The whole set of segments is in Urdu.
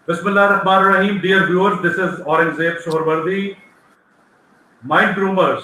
Bismillahirrahmanirrahim. Dear viewers, this is Aurangzeb Shohrawardi, Mind Groomers.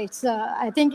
It's I think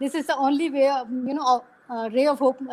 this is the only way, ray of hope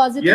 positive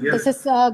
This is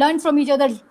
learn from each other's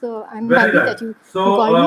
So I'm happy that you called me.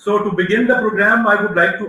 So to begin the program, I would like to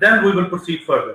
Then we will proceed further.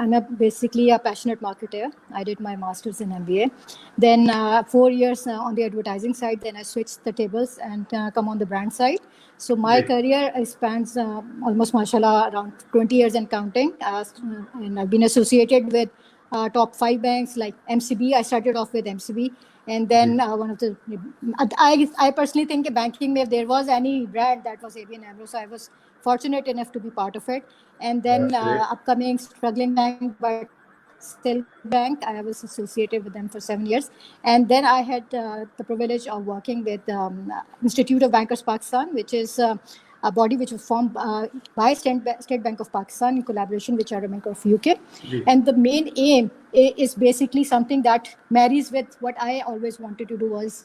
I'm basically a passionate marketer. I did my masters in MBA. Then 4 years on the advertising side. Then I switched the tables and come on the brand side. So my career spans almost, mashallah, around 20 years and counting. And I've been associated with top 5 banks like MCB. I started off with MCB. And then one of the, I personally think in banking, if there was any brand, that was ABN AMRO. So I was fortunate enough to be part of it. And then upcoming struggling bank, but still bank, I was associated with them for 7 years. And then I had the privilege of working with Institute of Bankers Pakistan, which is a body which was formed by State Bank of Pakistan in collaboration with Charter Bank of UK. And the main aim is basically something that marries with what I always wanted to do was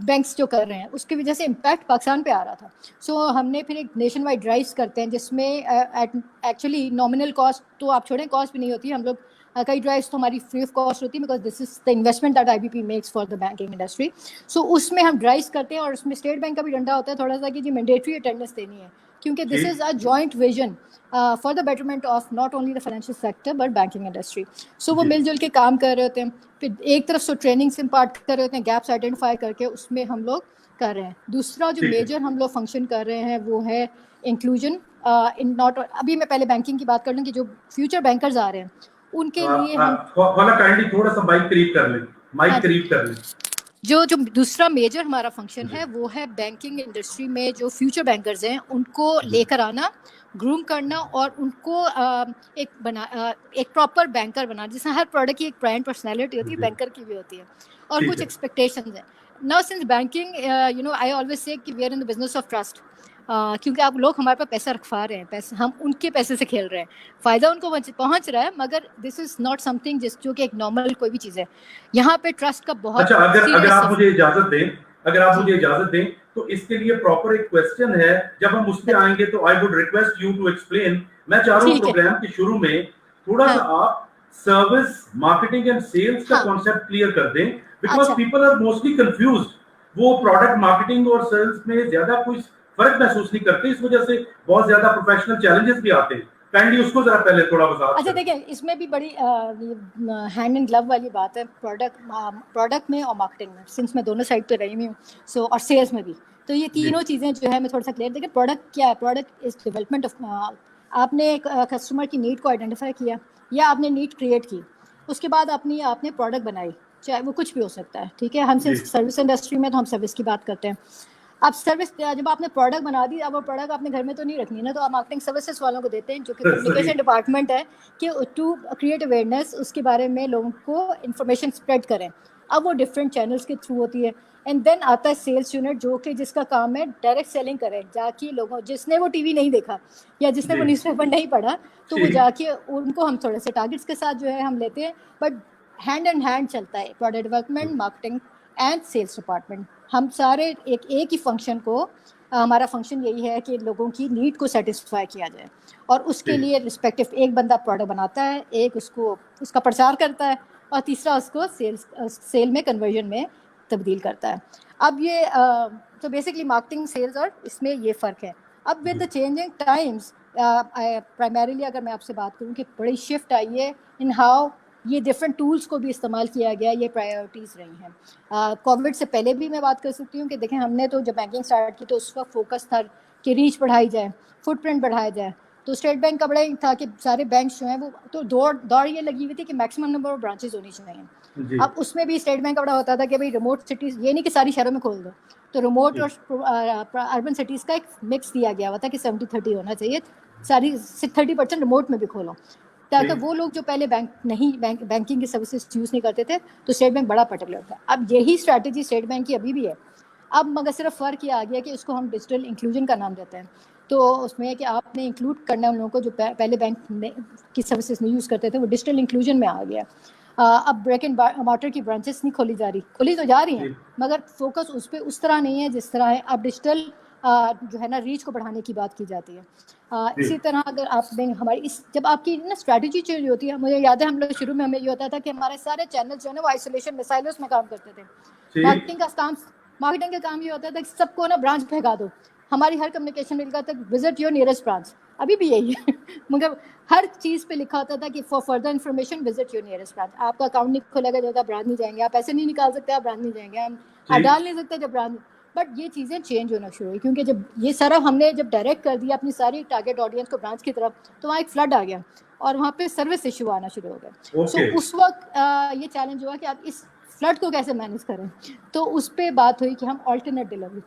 banks جو کر رہے ہیں اس کی وجہ سے امپیکٹ پاکستان پہ آ رہا تھا. سو ہم نے پھر ایک نیشن وائڈ ڈرائیوس کرتے ہیں جس میں ایکچولی نامنل کاسٹ تو آپ چھوڑیں, کاسٹ بھی نہیں ہوتی. ہم لوگ کئی ڈرائیوس تو ہماری فری آف کاسٹ ہوتی ہے because this is the investment that I B P makes for the banking industry. So اس میں ہم ڈرائیوس کرتے ہیں اور اس میں اسٹیٹ بینک کا بھی ڈنڈا ہوتا ہے تھوڑا سا کہ جی مینڈیٹری اٹینڈنس دینی ہے, کیونکہ this is a joint vision for the betterment of not only the financial sector but banking industry. So وہ مل جل کے کام کر رہے ہوتے ہیں. پھر ایک طرف سے ٹریننگ سے امپارٹ کر رہے ہوتے ہیں, گیپس آئیڈینٹیفائی کر کے اس میں ہم لوگ کر رہے ہیں. دوسرا جو میجر ہم لوگ فنکشن کر رہے ہیں وہ ہے انکلوژن ان ناٹ. ابھی میں پہلے بینکنگ کی بات کر لوں کہ جو فیوچر بینکرز آ رہے ہیں ان کے لیے ہم تھوڑا سا مائک قریب کر لیں, مائک قریب کر لیں. جو دوسرا میجر ہمارا فنکشن ہے وہ ہے بینکنگ انڈسٹری میں جو فیوچر بینکرز ہیں ان کو لے کر آنا, گروم کرنا اور ان کو ایک پراپر بینکر بنانا. جس میں ہر پروڈکٹ کی ایک برانڈ پرسنالٹی ہوتی ہے, بینکر کی بھی ہوتی ہے, اور کچھ ایکسپیکٹیشنز ہیں. Now since banking, I always say کہ we are in the business of trust. کیونکہ آپ لوگ ہمارے پاس پیسہ رکھوا رہے ہیں, پیسے ہم ان کے پیسے سے کھیل رہے ہیں, فائدہ ان کو پہنچ رہا ہے, مگر دس از ناٹ سم تھنگ جو کہ ایک نارمل کوئی بھی چیز ہے. یہاں پہ ٹرسٹ کا بہت. اچھا, اگر آپ مجھے اجازت دیں تو اس کے لیے پراپر ایک کوسچن ہے, جب ہم اس پہ آئیں گے تو I would request you to explain. میں چاہ رہا ہوں پروگرام کے شروع میں تھوڑا سا آپ سروس مارکیٹنگ اینڈ سیلز کا کانسیپٹ کلیئر کر دیں, because people are mostly confused. وہ پروڈکٹ مارکیٹنگ اور سیلز میں زیادہ کوئی فرق محسوس نہیں کرتے, اس وجہ سے بہت زیادہ پروفیشنل چیلنجز بھی آتے ہیں. کائنڈلی اس کو ذرا پہلے تھوڑا وضاحت. اچھا دیکھیں, اس میں بھی بڑی ہینڈ اینڈ گلو والی بات ہے پروڈکٹ میں اور مارکیٹنگ میں, سنس میں دونوں سائڈ پہ رہی ہوئی ہوں. سو اور سیلس میں بھی, تو یہ تینوں چیزیں جو ہے میں تھوڑا سا کلیئر. دیکھیں پروڈکٹ کیا ہے, پروڈکٹ از ڈیولپمنٹ آف. آپ نے ایک کسٹمر کی نیڈ کو آئیڈینٹیفائی کیا یا آپ نے نیڈ کریٹ کی, اس کے بعد آپ نے پروڈکٹ بنائی, چاہے وہ کچھ بھی ہو سکتا ہے. ٹھیک ہے, ہم سروس انڈسٹری میں تو ہم سروس کی بات کرتے ہیں. اب سروس جب آپ نے پروڈکٹ بنا دی, اب وہ پروڈکٹ آپ نے گھر میں تو نہیں رکھنی نا, تو آپ مارکیٹنگ سروسز والوں کو دیتے ہیں جو کہ کمیونیکیشن ڈپارٹمنٹ ہے, کہ ٹو کریٹ اویئرنیس اس کے بارے میں لوگوں کو انفارمیشن اسپریڈ کریں. اب وہ ڈفرینٹ چینلس کے تھرو ہوتی ہے. اینڈ دین آتا ہے سیلس یونٹ, جو کہ جس کا کام ہے ڈائریکٹ سیلنگ کرے, جا کے لوگوں جس نے وہ ٹی وی نہیں دیکھا یا جس نے وہ نیوز پیپر نہیں پڑھا, تو وہ جا کے ان کو ہم تھوڑے سے ٹارگیٹس کے ساتھ جو ہے ہم لیتے ہیں. بٹ ہینڈ اینڈ ہینڈ چلتا ہے product development, marketing and sales department. ہم سارے ایک ہی فنکشن کو, ہمارا فنکشن یہی ہے کہ لوگوں کی نیڈ کو سیٹسفائی کیا جائے, اور اس کے لیے رسپیکٹو ایک بندہ پروڈکٹ بناتا ہے, ایک اس کا پرچار کرتا ہے, اور تیسرا اس کو سیل میں کنورژن میں تبدیل کرتا ہے. اب یہ تو بیسکلی مارکیٹنگ, سیلز اور اس میں یہ فرق ہے. اب with the changing Times, primarily اگر میں آپ سے بات کروں کہ بڑی شفٹ آئی ہے ان ہاؤ یہ ڈفرینٹ ٹولس کو بھی استعمال کیا گیا, یہ پرائیورٹیز رہی ہیں. کووڈ سے پہلے بھی میں بات کر سکتی ہوں کہ دیکھیں ہم نے تو جب بینکنگ اسٹارٹ کی تو اس وقت فوکس تھا کہ ریچ بڑھائی جائے, فٹ پرنٹ بڑھایا جائے. تو اسٹیٹ بینک کا بڑا ہی تھا کہ سارے بینکس جو ہیں وہ تو دوڑ یہ لگی ہوئی تھی کہ میکسیمم نمبر آف برانچز ہونی چاہیے. اب اس میں بھی اسٹیٹ بینک کا بڑا ہوتا تھا کہ بھائی ریموٹ سٹیز, یہ نہیں کہ ساری شہروں میں کھول دو, تو ریموٹ اور اربن سٹیز کا ایک مکس دیا گیا ہوا تھا کہ 70-30 ہونا چاہیے, ساری 30% ریموٹ میں بھی کھولو, تاکہ وہ لوگ جو پہلے بینکنگ کی سروسز یوز نہیں کرتے تھے تو اسٹیٹ بینک بڑا پرٹیکولر تھا. اب یہی اسٹریٹجی اسٹیٹ بینک کی ابھی بھی ہے. اب مگر صرف فرق یہ آ گیا کہ اس کو ہم ڈیجیٹل انکلوژن کا نام دیتے ہیں. تو اس میں ہے کہ آپ نے انکلوڈ کرنا ان لوگوں کو جو پہلے بینک کی سروسز نہیں یوز کرتے تھے, وہ ڈیجیٹل انکلوژن میں آ گیا. اب بریک اینڈ مارٹر کی برانچز نہیں کھولی جا رہی, کھولی تو جا رہی ہیں مگر فوکس اس پہ اس طرح نہیں ہے جس طرح ہے. اب ڈیجیٹل جو ہے نا ریچ کو بڑھانے کی بات کی جاتی ہے. اسی طرح اگر آپ نے ہماری جب آپ کی نا اسٹریٹجی چینج ہوتی ہے, مجھے یاد ہے ہم لوگ شروع میں ہمیں یہ ہوتا تھا کہ ہمارے سارے چینل جو ہے نا وہ آئسولیشن میں, سائلوس میں کام کرتے تھے. مارکیٹنگ کا کام یہ ہوتا تھا کہ سب کو نا برانچ بھیجا دو, ہماری ہر کمیونیکیشن مل کر تک وزٹ یور نیئرسٹ برانچ. ابھی بھی یہی ہے, مگر ہر چیز پہ لکھا ہوتا تھا کہ for further information visit your nearest branch. آپ کا اکاؤنٹ نہیں کھولا گیا جب آپ برانچ نہیں جائیں گے, آپ پیسے نہیں نکال سکتے آپ برانچ نہیں جائیں گے, آپ ڈال نہیں سکتے جب برانچ. بٹ یہ چیزیں چینج ہونا شروع ہوئی, کیونکہ جب یہ سارا ہم نے جب ڈائریکٹ کر دیا اپنی ساری ٹارگیٹ آڈینس کو برانچ کی طرف, تو وہاں ایک فلڈ آ گیا اور وہاں پہ سروس ایشو آنا شروع ہو گئے. سو اس وقت یہ چیلنج ہوا کہ آپ اس فلڈ کو کیسے مینیج کریں. تو اس پہ بات ہوئی کہ ہم آلٹرنیٹ ڈیلیوری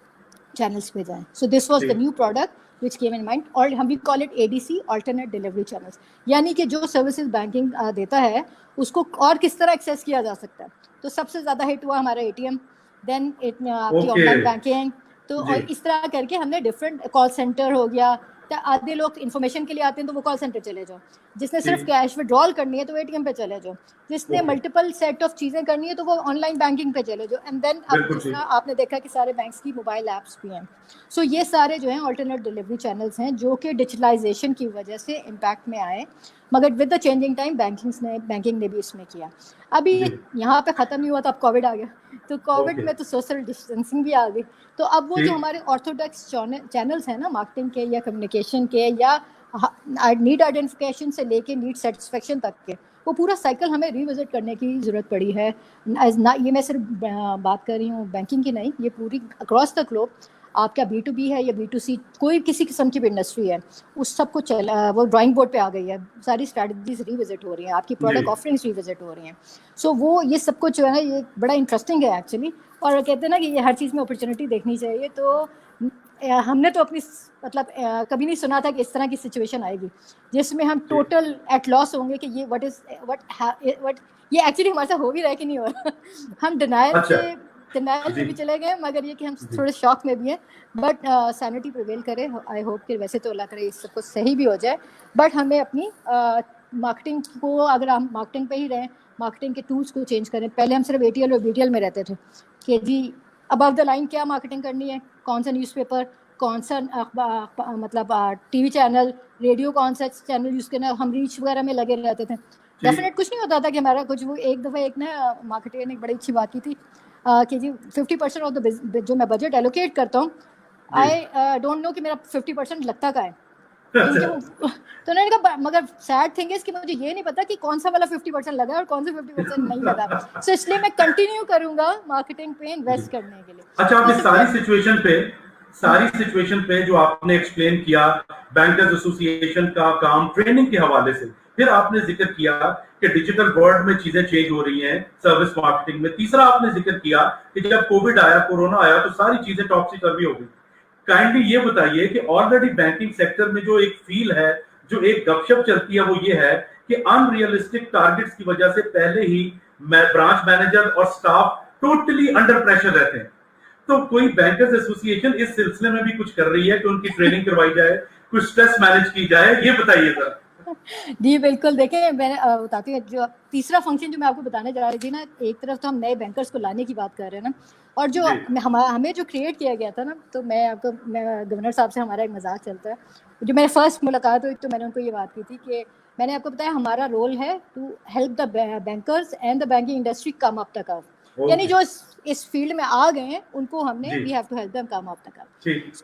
چینلس پہ جائیں. So this was the new product which came in mind, اور ہم we call it ADC, alternate delivery channels. یعنی کہ جو سروسز بینکنگ دیتا ہے اس کو اور کس طرح ایکسیس کیا جا سکتا ہے. تو سب سے زیادہ ہٹ ہوا ہمارا ATM, دین آپ کی آن لائن بینکنگ. تو اور اس طرح کر کے ہم نے ڈفرینٹ کال سینٹر ہو گیا, آدھے لوگ انفارمیشن کے لیے آتے ہیں تو وہ کال سینٹر چلے جاؤ, جس نے صرف کیش وڈرال کرنی ہے تو اے ٹی ایم پہ چلے جاؤ, جس نے ملٹیپل سیٹ آف چیزیں کرنی ہے تو وہ آن لائن بینکنگ پہ چلے جاؤ. اینڈ دین اب جس طرح آپ نے دیکھا کہ سارے بینکس کی موبائل ایپس بھی ہیں. سو یہ سارے جو ہیں آلٹرنیٹ ڈلیوری چینلس ہیں جو کہ ڈیجیٹلائزیشن کی وجہ سے امپیکٹ میں آئے, مگر with the changing time banking نے بھی اس میں کیا. ابھی یہاں پہ ختم نہیں ہوا تو اب کووڈ آ گیا, تو کووڈ میں تو سوشل ڈسٹینسنگ بھی آ گئی. تو اب وہ جو ہمارے آرتھوڈاکس چینلس ہیں نا مارکیٹنگ کے یا کمیونیکیشن کے یا نیڈ آئیڈینٹیفیکیشن سے لے کے نیڈ سیٹسفیکشن تک کے, وہ پورا سائیکل ہمیں ریوزٹ کرنے کی ضرورت پڑی ہے. یہ میں صرف بات کر رہی ہوں بینکنگ کی نہیں, یہ پوری اکراس دا گلوب آپ کا بی ٹو بی ہے یا بی ٹو سی, کوئی کسی قسم کی بھی انڈسٹری ہے, اس سب کو وہ ڈرائنگ بورڈ پہ آ گئی ہے. ساری اسٹریٹجیز ریوزٹ ہو رہی ہیں, آپ کی پروڈکٹ آفرنگس ریوزٹ ہو رہی ہیں. سو وہ یہ سب کچھ جو ہے نا یہ بڑا انٹرسٹنگ ہے ایکچولی. اور کہتے ہیں نا کہ یہ ہر چیز میں اپرچونیٹی دیکھنی چاہیے. تو ہم نے تو اپنی مطلب کبھی نہیں سنا تھا کہ اس طرح کی سچویشن آئے گی جس میں ہم ٹوٹل ایٹ لاس ہوں گے کہ یہ وٹ یہ ایکچولی ہمارے ساتھ ہو بھی رہا ہے کہ نہیں ہو رہا. ہم ڈینائل میں بھی چلے گئے, مگر یہ کہ ہم تھوڑے شاک میں بھی ہیں. بٹ سینٹی پریویل کرے, آئی ہوپ کہ ویسے تو اللہ کرے اس سب کو صحیح بھی ہو جائے. بٹ ہمیں اپنی مارکیٹنگ کو, اگر ہم مارکیٹنگ پہ ہی رہیں, مارکیٹنگ کے ٹولس کو چینج کریں. پہلے ہم صرف ATL اور BTL میں رہتے تھے کہ جی ابو دا لائن کیا مارکیٹنگ کرنی ہے, کون سا نیوز پیپر, کون سا مطلب ٹی وی چینل, ریڈیو کون سا چینل یوز کرنا, ہم ریچ وغیرہ میں لگے رہتے تھے. ڈیفینیٹ کچھ نہیں ہوتا تھا کہ ہمارا کچھ. وہ ایک دفعہ ایک نا مارکیٹر نے ایک بڑی اچھی بات کی تھی کہ جی 50% آف دا جو میں بجٹ ایلوکیٹ کرتا ہوں, آئی ڈونٹ نو کہ میرا 50% لگتا کا ہے. تو انہوں نے کہا مگر سیڈ تھنگ از کہ مجھے یہ نہیں پتا کہ کون سا والا 50% لگا اور کون سا 50% نہیں لگا. سو اس لیے میں کنٹینیو کروں گا مارکیٹنگ پہ انویسٹ کرنے کے لیے. اچھا, آپ نے ساری سچویشن پہ جو آپ نے ایکسپلین کیا بینکرز ایسوسی ایشن کا کام ٹریننگ کے حوالے سے, پھر آپ نے ذکر کیا کہ ڈیجیٹل ورلڈ میں چیزیں چینج ہو رہی ہیں سروس مارکیٹنگ میں. تیسرا آپ نے ذکر کیا کہ جب کووڈ آیا, کورونا آیا, تو ساری چیزیں ٹاپسی ٹرفی ہو گئی. کائنڈلی یہ بتائیے کہ آلریڈی بینکنگ سیکٹر میں جو ایک فیل ہے, جو ایک گپ شپ چلتی ہے, وہ یہ ہے کہ ان ریئلسٹک ٹارگٹس کی وجہ سے پہلے ہی برانچ مینیجر اور سٹاف ٹوٹلی انڈر پریشر رہتے ہیں. تو کوئی بینکرز ایسوسی ایشن اس سلسلے میں بھی کچھ کر رہی ہے کہ ان کی ٹریننگ کروائی جائے, کچھ اسٹریس مینج کی جائے, یہ بتائیے ذرا. جی بالکل, دیکھیں میں بتاتی ہوں. جو تیسرا فنکشن جو میں آپ کو بتانے جا رہی تھی نا, ایک طرف تو ہم نئے بینکرز کو لانے کی بات کر رہے ہیں نا, اور جو ہمیں جو کریٹ کیا گیا تھا نا, تو میں آپ کو گورنر صاحب سے ہمارا ایک مذاق چلتا ہے. جو میری فرسٹ ملاقات ہوئی تو میں نے ان کو یہ بات کی تھی کہ میں نے آپ کو بتایا ہمارا رول ہے to help the bankers and the banking industry come up تک. یعنی جو اس فیلڈ میں آ گئے ہیں ان کو ہم نے we have to help them come up تک.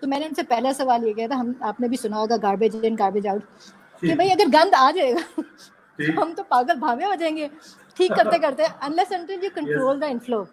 تو میں نے ان سے پہلا سوال یہ کیا تھا, آپ نے بھی سنا ہوگا گاربیج ان گاربیج آؤٹ, کہ بھائی اگر گند آ جائے گا تو ہم تو پاگل بھاوے ہو جائیں گے ٹھیک کرتے کرتے, unless until you control the inflow.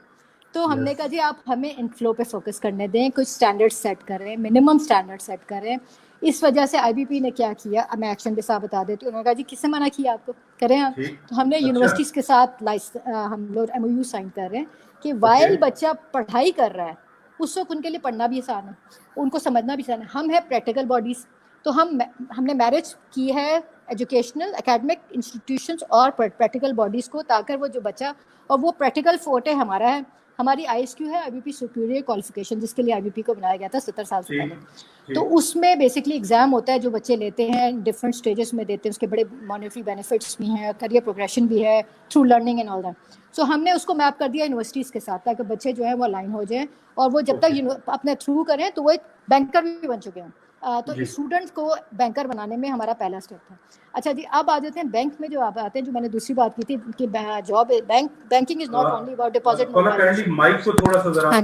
تو ہم نے کہا جی آپ ہمیں انفلو پہ فوکس کرنے دیں, کچھ اسٹینڈرڈ سیٹ کریں, منیمم اسٹینڈرڈ سیٹ کریں. اس وجہ سے IBP نے کیا کیا, اب میں ایکشن کے ساتھ بتا دیتی ہوں. انہوں نے کہا جی کس نے منع کیا آپ کو, کریں آپ. تو ہم نے یونیورسٹیز کے ساتھ ہم لوگ MOU سائن کر رہے ہیں کہ وائل بچہ پڑھائی کر رہا ہے اس وقت ان کے لیے پڑھنا بھی آسان ہے, ان کو سمجھنا بھی آسان ہے. ہم ہیں پریکٹیکل باڈیز, تو ہم نے میرج کی ہے ایجوکیشنل اکیڈمک انسٹیٹیوشنس اور پریکٹیکل باڈیز کو, تاکہ وہ جو بچہ, اور وہ پریکٹیکل فورٹے ہمارا ہے, ہماری ISQ ہے IBP سپیریئر کوالیفیکیشن, جس کے لیے IBP کو بنایا گیا تھا 70 سال سے پہلے. تو اس میں بیسکلی ایگزام ہوتا ہے جو بچے لیتے ہیں, ڈفرینٹ اسٹیجز میں دیتے ہیں, اس کے بڑے مانیٹری بینیفٹس بھی ہیں, کریئر پروگریشن بھی ہے through learning and all that. So ہم نے اس کو میپ کر دیا یونیورسٹیز کے ساتھ, تاکہ بچے جو ہیں وہ لائن ہو جائیں, اور وہ جب تک اپنے تھرو کریں تو وہ ایک بینکر بھی بن چکے ہیں. تو اسٹوڈنٹس کو بینکر بنانے میں ہمارا پہلا اسٹیپ تھا. اچھا جی, اب آ جاتے ہیں بینک میں. جو آپ آتے ہیں, جو میں نے دوسری بات کی تھی کہ job banking is not only about deposit. ہاں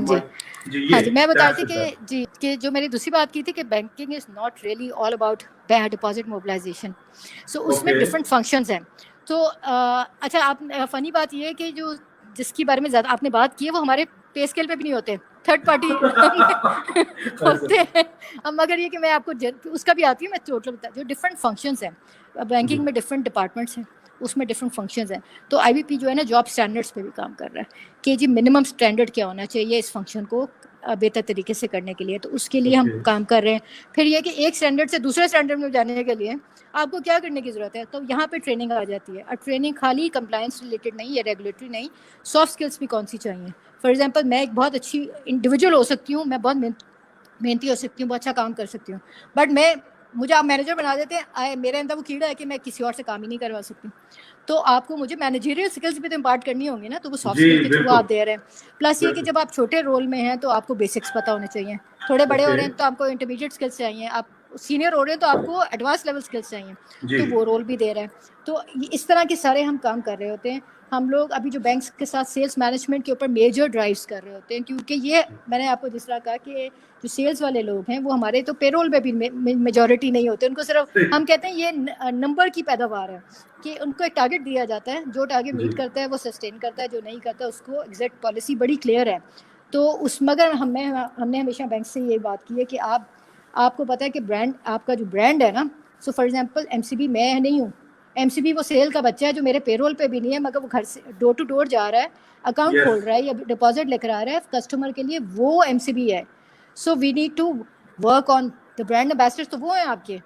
جی, میں بتا رہی تھی کہ کہ جو میری دوسری بات کی تھی کہ banking is not really all about deposit mobilisation. So اس میں ڈفرینٹ فنکشنز ہیں. تو اچھا, آپ فنی بات یہ ہے کہ جو جس کی بارے میں زیادہ آپ نے بات کی ہے وہ ہمارے پے اسکیل پہ بھی نہیں ہوتے, تھرڈ پارٹی ہوتے ہیں. مگر یہ کہ میں آپ کو اس کا بھی آتی ہوں, میں ٹوٹل بتا جو ڈفرینٹ فنکشنز ہیں بینکنگ میں, ڈفرینٹ ڈپارٹمنٹس ہیں, اس میں ڈفرینٹ فنکشنز ہیں. تو IBP جو ہے نا جاب اسٹینڈرڈس پہ بھی کام کر رہا ہے کہ جی منیمم اسٹینڈرڈ کیا ہونا چاہیے اس فنکشن کو بہتر طریقے سے کرنے کے لیے. تو اس کے لیے ہم کام کر رہے ہیں. پھر یہ کہ ایک اسٹینڈرڈ سے دوسرے اسٹینڈرڈ میں جانے کے لیے آپ کو کیا کرنے کی ضرورت ہے, تو یہاں پہ ٹریننگ آ جاتی ہے. اور ٹریننگ خالی کمپلائنس ریلیٹڈ نہیں یا ریگولیٹری نہیں, سافٹ اسکلس بھی کون سی چاہیے. فار ایگزامپل میں ایک بہت اچھی انڈیویجول ہو سکتی ہوں, میں بہت محنتی ہو سکتی ہوں, بہت اچھا کام کر سکتی ہوں, بٹ میں مجھے آپ مینیجر بنا دیتے ہیں, میرے اندر وہ کیڑا ہے کہ میں کسی اور سے کام ہی نہیں کروا سکتی. تو آپ کو مجھے مینیجریل اسکلس بھی تو امپارٹ کرنی ہوں گی نا, تو وہ سافٹ جی اسکل کے تھرو بالکل آپ دے رہے ہیں. پلس یہ کہ بالکل. جب آپ چھوٹے رول میں ہیں تو آپ کو بیسکس پتہ ہونے چاہیے, تھوڑے بڑے ہو اوکے رہے ہیں تو آپ کو انٹرمیڈیٹ اسکلس چاہیے, آپ سینئر ہو رہے ہیں تو آپ کو ایڈوانس لیول اسکلس چاہیے, جی تو وہ رول بھی دے رہے ہیں. تو اس طرح کے سارے ہم کام کر رہے ہوتے ہیں. ہم لوگ ابھی جو بینکس کے ساتھ سیلس مینجمنٹ کے اوپر میجر ڈرائیوز کر رہے ہوتے ہیں, کیونکہ یہ میں نے آپ کو جس طرح کہا کہ جو سیلس والے لوگ ہیں وہ ہمارے تو پے رول پہ بھی میجورٹی نہیں ہوتے, ان کو صرف ٹھیک. ہم کہتے ہیں یہ نمبر کی پیداوار ہے کہ ان کو ایک ٹارگیٹ دیا جاتا ہے, جو ٹارگیٹ جی میٹ کرتا ہے وہ سسٹین کرتا ہے, جو نہیں کرتا اس کو ایگزیکٹ پالیسی بڑی کلیئر ہے. تو اس مگر ہم نے ہمیشہ بینک سے یہ بات کی ہے کہ آپ کو پتہ ہے کہ برانڈ, آپ کا جو برانڈ ہے نا, so for example M C B میں نہیں ہوں, ایم سی بی وہ سیل کا بچہ ہے جو میرے پے رول پہ بھی نہیں ہے, مگر وہ گھر سے ڈور ٹو ڈور جا رہا ہے, اکاؤنٹ یس کھول رہا ہے یا ڈپازٹ لے کر آ رہا ہے کسٹمر کے لیے, وہ ایم سی بی ہے. So we need to work on the brand ambassador, تو وہ ہیں آپ کے.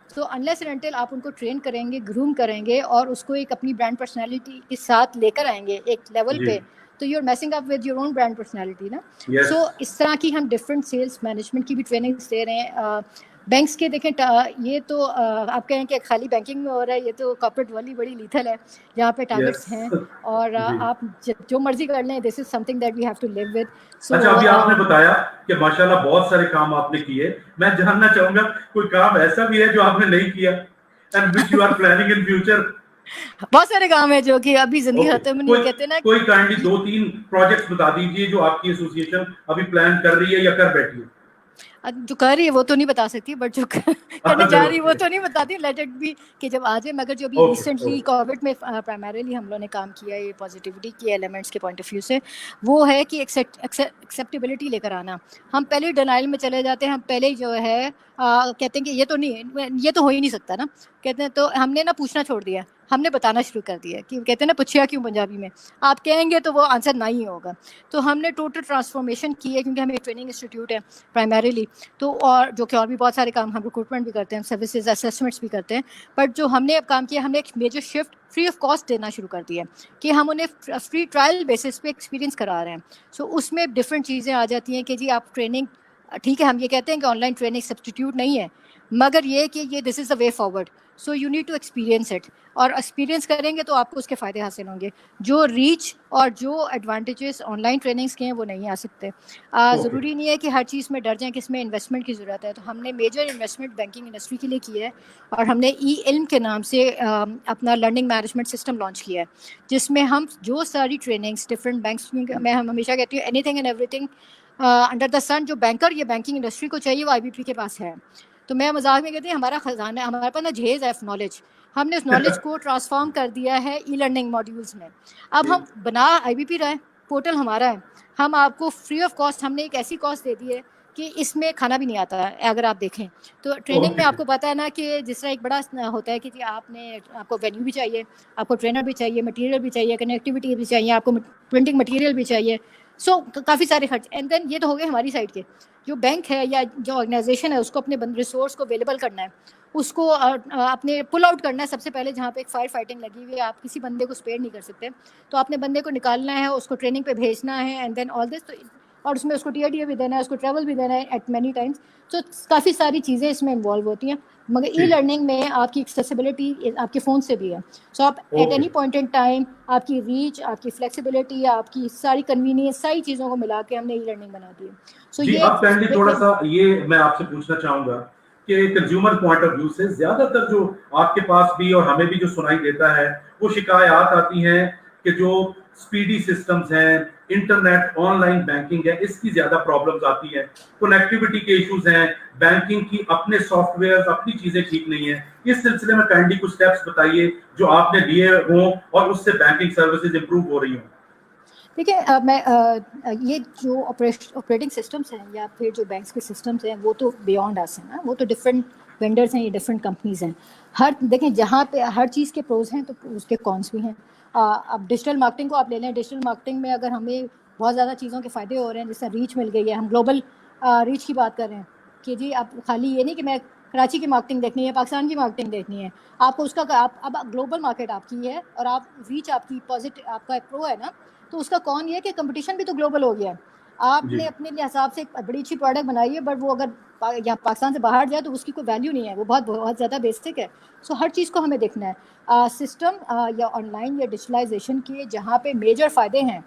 سو انلیس اینڈ انٹل آپ ان کو ٹرین کریں گے, گروم کریں گے اور اس کو ایک اپنی برانڈ پرسنالٹی کے ساتھ لے کر آئیں گے ایک لیول جی پہ, تو you are messing up with your own brand personality نا. یس سو اس طرح کی ہم ڈفرینٹ سیلس مینجمنٹ کی بھی ٹریننگس دے رہے ہیں. بینکس کے دیکھیں یہ تو آپ کہیں کہ خالی بینکنگ میں ہو رہا ہے, یہ تو کارپوریٹ والی بڑی لیتھل ہے جہاں پہ یس. ٹارگیٹس ہیں, اور جی آپ جو مرضی کر لیں, this is something that we have to live with. اچھا, سو ابھی آپ نے بتایا کہ ماشاءاللہ بہت سارے کام آپ نے کیے, میں جاننا چاہوں گا کوئی کام ایسا بھی ہے جو آپ نے نہیں کیا and which you are planning in future. بہت سارے کام ہیں جو کہ ابھی زندگی اوکے, ختم نہیں کوئی کہتے نا. کوئی کائنڈلی 2-3 پروجیکٹس بتا دیجئے جو آپ کی ایسوسیشن ابھی پلان کر رہی ہے یا کر بیٹھی ہے. جو کر رہی ہے وہ تو نہیں بتا سکتی, بٹ جو کرنے جا رہی ہے وہ اوکے تو نہیں بتاتی, لیٹ اٹ بی کہ جب آ جائے. مگر جو ابھی اوکے ریسنٹلی اوکے. کووڈ میں پرائمریلی ہم لوگوں نے کام کیا ہے, یہ پازیٹیوٹی کے ایلیمنٹس کے پوائنٹ آف ویو سے, وہ ہے کہ ایکسیپٹیبلٹی لے کر آنا. ہم پہلے ڈینائل میں چلے جاتے ہیں, ہم پہلے جو ہے کہتے ہیں کہ یہ تو نہیں, یہ تو ہو ہی نہیں سکتا نا, کہتے ہیں. تو ہم نے نا پوچھنا چھوڑ دیا, ہم نے بتانا شروع کر دیا, کہ کہتے ہیں نا پوچھیا کیوں پنجابی میں, آپ کہیں گے تو وہ آنسر نہ ہی ہوگا. تو ہم نے ٹوٹل ٹرانسفارمیشن کی ہے, کیونکہ ہمیں ایک ٹریننگ انسٹیٹیوٹ ہے پرائمریلی, تو اور جو کہ اور بھی بہت سارے کام, ہم ریکروٹمنٹ بھی کرتے ہیں, سروسز اسیسمنٹس بھی کرتے ہیں. بٹ جو ہم نے اب کام کیا, ہم نے ایک major shift free of cost دینا شروع کر دیا ہے کہ ہم انہیں فری ٹرائل بیسس پہ ایکسپیرینس کرا رہے ہیں. سو اس میں ڈفرینٹ چیزیں آ جاتی ہیں کہ جی آپ ٹریننگ, ٹھیک ہے ہم یہ کہتے ہیں کہ آن لائن ٹریننگ سبسٹیٹیوٹ نہیں ہے, مگر یہ کہ یہ this is the way forward. So you need to experience it, اور ایکسپیرینس کریں گے تو آپ کو اس کے فائدے حاصل ہوں گے. جو ریچ اور جو ایڈوانٹیجز آن لائن ٹریننگس کے ہیں وہ نہیں آ سکتے. اوکے ضروری نہیں ہے کہ ہر چیز میں ڈر جائیں کہ اس میں انویسٹمنٹ کی ضرورت ہے. تو ہم نے میجر انویسٹمنٹ بینکنگ انڈسٹری کے لیے کی ہے, اور ہم نے ای علم کے نام سے اپنا لرننگ مینجمنٹ سسٹم لانچ کیا ہے, جس میں ہم جو ساری ٹریننگس ڈفرینٹ بینکس میں, ہم ہمیشہ کہتی ہوں anything and everything under the sun جو بینکر یا بینکنگ انڈسٹری کو چاہیے وہ آئی بی پی کے پاس ہے. تو میں مذاق میں کہتی ہوں ہمارا خزانہ, ہمارے پاس نا جہیز ہے نالج, ہم نے اس نالج کو ٹرانسفارم کر دیا ہے ای لرننگ ماڈیولز میں. اب ہم بنا آئی بی پی رہے, پورٹل ہمارا ہے, ہم آپ کو فری آف کاسٹ, ہم نے ایک ایسی کاسٹ دے دی ہے کہ اس میں کھانا بھی نہیں آتا ہے اگر آپ دیکھیں تو. ٹریننگ میں اوکے آپ کو پتہ ہے نا کہ جس طرح ایک بڑا ہوتا ہے کہ جی آپ کو وینیو بھی چاہیے, آپ کو ٹرینر بھی چاہیے, مٹیریل بھی چاہیے, کنیکٹیوٹی بھی چاہیے, آپ کو پرنٹنگ مٹیریل بھی چاہیے. سو کافی سارے خرچ. اینڈ دین یہ تو ہو گئے ہماری سائڈ کے. جو بینک ہے یا جو آرگنائزیشن ہے اس کو اپنے ریسورس کو اویلیبل کرنا ہے, اس کو اپنے پل آؤٹ کرنا ہے. سب سے پہلے جہاں پہ ایک فائر فائٹنگ لگی ہوئی ہے, آپ کسی بندے کو اسپیئر نہیں کر سکتے, تو آپ نے بندے کو نکالنا ہے, اس کو ٹریننگ پہ بھیجنا ہے, اینڈ دین آل دس. اور اس میں اس کو ٹی ڈی بھی دینا ہے, اس کو ٹریول بھی دینا ہے ایٹ مینی ٹائمس. تو کافی ساری چیزیں اس میں انوالو ہوتی ہیں, مگر ای ٹھیک. لرننگ میں آپ کی ایکسیسیبلٹی آپ کے فون سے بھی ہے. سو آپ at okay any point in time, آپ کی ریچ, آپ کی فلیکسیبلٹی, آپ کی ساری کنوینئنس, ساری چیزوں کو ملا کے ہم نے ای لرننگ بنا دی ہے. سو جی. اب کائنڈلی تھوڑا سا یہ میں آپ سے پوچھنا چاہوں گا کہ کنزیومر پوائنٹ آف ویو سے زیادہ تر جو آپ کے پاس بھی اور ہمیں بھی جو سنائی دیتا ہے وہ شکایات آتی ہیں کہ جو سپیڈی سسٹمز ہیں, انٹرنیٹ, آن لائن بینکنگ ہے, اس کی زیادہ پرابلمز آتی ہیں, کنیکٹیوٹی کے ایشوز ہیں, بینکنگ کی اپنے سافٹ ویئر, اپنی چیزیں ٹھیک نہیں ہیں. اس سلسلے میں کائنڈلی کچھ سٹیپس بتائیے جو آپ نے لیے ہوں اور اس سے بینکنگ سروسز امپروو ہو رہی ہوں. دیکھیے میں یہ جو آپریٹنگ سسٹمس ہیں یا پھر جو بینکس کے سسٹمس ہیں وہ تو بیونڈ اس ہیں نا, وہ تو ڈفرینٹ وینڈرس ہیں, یہ ڈفرینٹ کمپنیز ہیں. دیکھیں جہاں پہ ہر چیز کے پروز ہیں تو اس کے کونس بھی ہیں. اب ڈیجیٹل مارکیٹنگ کو آپ لے لیں, ڈیجیٹل مارکیٹنگ میں اگر ہمیں بہت زیادہ چیزوں کے فائدے ہو رہے ہیں, جیسے ریچ مل گئی ہے, ہم گلوبل ریچ کی بات کر رہے ہیں کہ جی اب خالی یہ نہیں کہ میں کراچی کی مارکیٹنگ دیکھنی ہے, پاکستان کی مارکیٹنگ دیکھنی ہے, آپ کو اس کا اب گلوبل مارکیٹ آپ کی ہے, اور آپ ریچ آپ کی پازیٹیو, آپ کا پرو ہے نا, تو اس کا کون یہ ہے کہ کمپٹیشن بھی تو گلوبل ہو گیا ہے. آپ نے اپنے لیے حساب سے ایک بڑی اچھی پروڈکٹ بنائی ہے، بٹ وہ اگر یا پاکستان سے باہر جائے تو اس کی کوئی ویلیو نہیں ہے، وہ بہت زیادہ بیسک ہے. سو ہر چیز کو ہمیں دیکھنا ہے. سسٹم یا آن لائن یا ڈیجیٹلائزیشن کے جہاں پہ میجر فائدے ہیں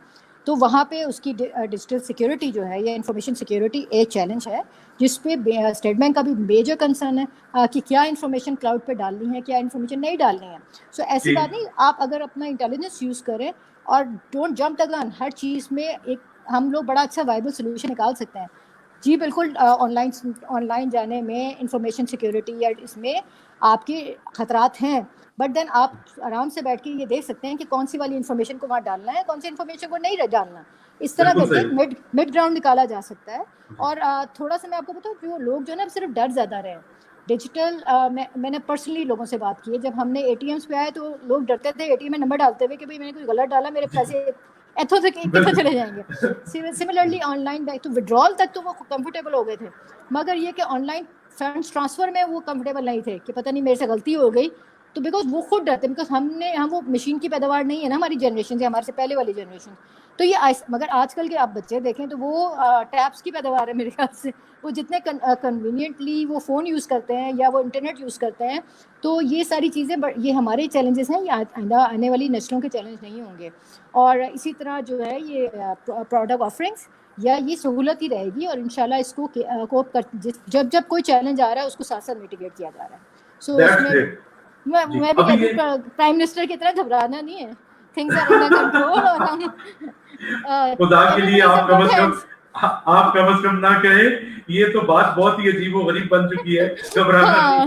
تو وہاں پہ اس کی ڈیجیٹل سیکیورٹی جو ہے یا انفارمیشن سیکیورٹی ایک چیلنج ہے، جس پہ اسٹیٹ بینک کا بھی میجر کنسرن ہے کہ کیا انفارمیشن کلاؤڈ پہ ڈالنی ہے، کیا انفارمیشن نہیں ڈالنی ہے. سو ایسی بات نہیں، آپ اگر اپنا انٹیلیجنس یوز کریں اور ڈونٹ جمپ دا گن، ہر چیز میں ایک ہم لوگ بڑا اچھا وائبل سولوشن نکال سکتے ہیں. جی بالکل، آن لائن جانے میں انفارمیشن سیکیورٹی یا اس میں آپ کے خطرات ہیں، بٹ دین آپ آرام سے بیٹھ کے یہ دیکھ سکتے ہیں کہ کون سی والی انفارمیشن کو وہاں ڈالنا ہے، کون سی انفارمیشن کو نہیں ڈالنا. اس طرح کر کے ایک مڈ گراؤنڈ نکالا جا سکتا ہے. اور تھوڑا سا میں آپ کو بتاؤں، جو لوگ جو ہے نا صرف ڈر زیادہ رہے ڈیجیٹل. میں نے پرسنلی لوگوں سے بات کی ہے، جب ہم نے اے ٹی ایم پہ آئے تو لوگ ڈرتے تھے اے ٹی ایم میں نمبر ڈالتے ہوئے کہ بھائی میں نے کوئی غلط ڈالا، میرے پیسے ایتھوں سے کتنے چلے جائیں گے. سملرلی آن لائن تو وڈرال تک تو وہ کمفرٹیبل ہو گئے تھے، مگر یہ کہ آن لائن فنڈس ٹرانسفر میں وہ کمفرٹیبل نہیں تھے کہ پتہ نہیں میرے سے غلطی ہو گئی. تو بیکاز وہ خود ڈرتے، بیکاز ہم وہ مشین کی پیداوار نہیں ہے نا ہماری جنریشن سے، ہمارے سے پہلے والی جنریشن. تو یہ مگر آج کل کے آپ بچے دیکھیں تو وہ ٹیبس کی پیداوار ہے میرے خیال سے. وہ جتنے کنوینئنٹلی وہ فون یوز کرتے ہیں یا وہ انٹرنیٹ یوز کرتے ہیں، تو یہ ساری چیزیں یہ ہمارے چیلنجز ہیں، یہ آئندہ آنے والی نسلوں کے چیلنج نہیں ہوں گے. اور اسی طرح جو ہے یہ پروڈکٹ آفرنگس یا یہ سہولت ہی رہے گی، اور انشاءاللہ اس کو کوپ کر جب کوئی چیلنج آ رہا ہے اس کو ساتھ ساتھ میٹیگیٹ کیا جا رہا ہے. سو اس میں بھی کہتی ہوں پرائم منسٹر کی طرح گھبرانا نہیں ہے، تھنگز آر انڈر کنٹرول. اور ہم خدا کے لیے آپ کم از کم نہ کہیں، یہ تو بات بہت ہی عجیب و غریب بن چکی ہے، گھبرانا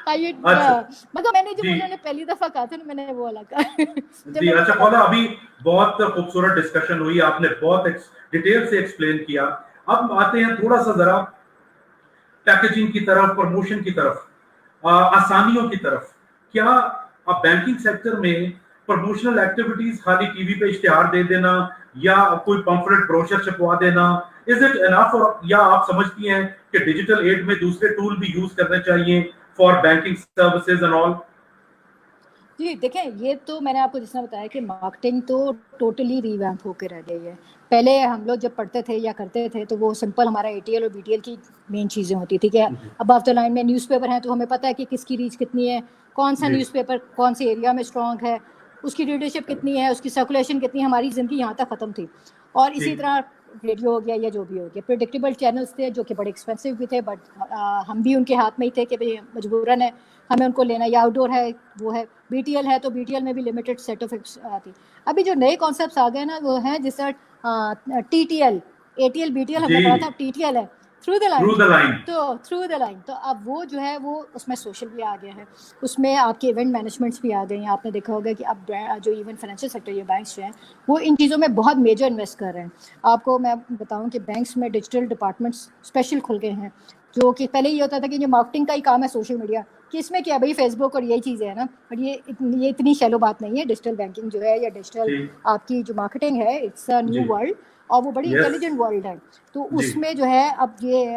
نہیں. مگر میں نے جب انہوں نے پہلی دفعہ کہا تھا میں نے وہ والا کہا. جی اچھا خولا، ابھی بہت خوبصورت ڈسکشن ہوئی، آپ نے بہت ڈیٹیل سے ایکسپلین کیا. اب آتے ہیں تھوڑا سا ذرا پیکیجنگ کی طرف، پروموشن کی طرف، آسانیوں کی طرف. کیا بینکنگ سیکٹر میں پروموشنل ایکٹیویٹیز خالی ٹی وی پہ اشتہار دے دینا یا کوئی پمفلٹ بروشر چھپوا دینا از اٹ انف، یا آپ سمجھتی ہیں کہ ڈیجیٹل ایڈ میں دوسرے ٹول بھی یوز کرنے چاہیے for banking services and all? جی دیکھیں، یہ تو میں نے آپ کو جس طرح بتایا کہ مارکیٹنگ تو ٹوٹلی ریویمپ ہو کے رہ گئی ہے. پہلے ہم لوگ جب پڑھتے تھے یا کرتے تھے تو وہ سمپل ہمارا اے ٹی ایل اور بی ٹی ایل کی مین چیزیں ہوتی تھی کہ اب آف دا لائن میں نیوز پیپر ہیں تو ہمیں پتہ ہے کہ کس کی ریچ کتنی ہے، کون سا نیوز پیپر کون سے ایریا میں اسٹرانگ ہے، اس کی ریڈرشپ کتنی ہے، اس کی سرکولیشن کتنی ہے. ہماری زندگی یہاں تک ختم تھی. اور اسی طرح ریڈیو ہو گیا یا جو بھی ہو گیا، پریڈکٹیبل چینلس تھے جو کہ بڑے ایکسپینسو بھی تھے، بٹ ہم بھی ان کے ہاتھ میں ہی تھے کہ بھائی مجبوراً ہے ہمیں ان کو لینا. یا آؤٹ ڈور ہے وہ ہے، بی ٹی ایل ہے تو بی ٹی ایل میں بھی لمیٹڈ سیٹ آف آتی. ابھی جو نئے کانسیپٹس آ گئے نا وہ ہیں جس طرح ٹی ٹی ایل، اے T L B T L ہم نے پڑھا تھا، ٹی ٹی ایل ہے تھرو دا لائن. تو تھرو دا لائن تو اب وہ جو ہے وہ اس میں سوشل بھی آ گیا ہے، اس میں آپ کے ایونٹ مینجمنٹس بھی آ گئے ہیں. آپ نے دیکھا ہوگا کہ اب جو ایونٹ فائنینشیل سیکٹر یا بینکس جو ہیں وہ ان چیزوں میں بہت میجر انویسٹ کر رہے ہیں. آپ کو میں بتاؤں کہ بینکس میں ڈیجیٹل ڈپارٹمنٹس اسپیشل کھل گئے ہیں، جو کہ پہلے یہ ہوتا تھا کہ جو مارکیٹنگ کا ہی کام ہے سوشل میڈیا کہ اس میں کیا بھائی فیس بک اور یہی چیزیں ہیں نا، بٹ یہ اتنی شیلو بات نہیں ہے. ڈیجیٹل بینکنگ جو ہے یا ڈیجیٹل آپ کی جو مارکیٹنگ ہے اٹس اے نیو ورلڈ، اور وہ بڑی انٹیلیجنٹ ورلڈ ہے. تو اس میں جو ہے اب یہ